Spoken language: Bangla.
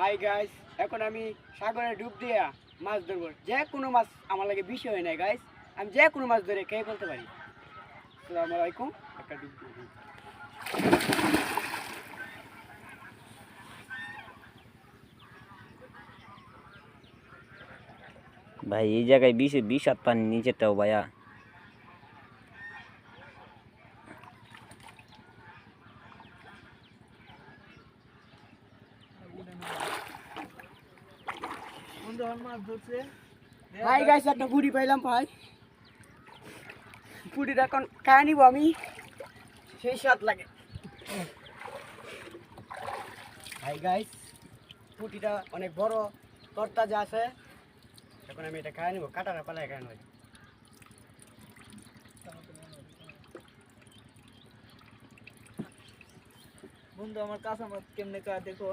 হাই গাইস, এখন আমি সাগরে ডুব দিয়া মাছ ধরবো। যে কোনো মাছ আমার লাগে বিষয় হয় না গাইস, আমি যে কোনো মাছ ধরে খেয়ে ফেলতে পারি। আসসালামু আলাইকুম। একটা ডুব দিয়ে দিই। ভাই এই জায়গায় বিষ হাত পানি নিচেরটাও ভাইয়া। হাই গাইস, একটা পুরি পাইলাম ভাই। পুরিটা এখন খায় নিব আমি, সেই স্বাদ লাগে। হাই গাইস, পুটিটা অনেক বড়, তরতাজা আছে। এখন আমি এটা খায় নিব, কাটাটা পালায় খায় নেব। বন্ধু আমার কাঁচা মাছ কেমনে কা দেখো।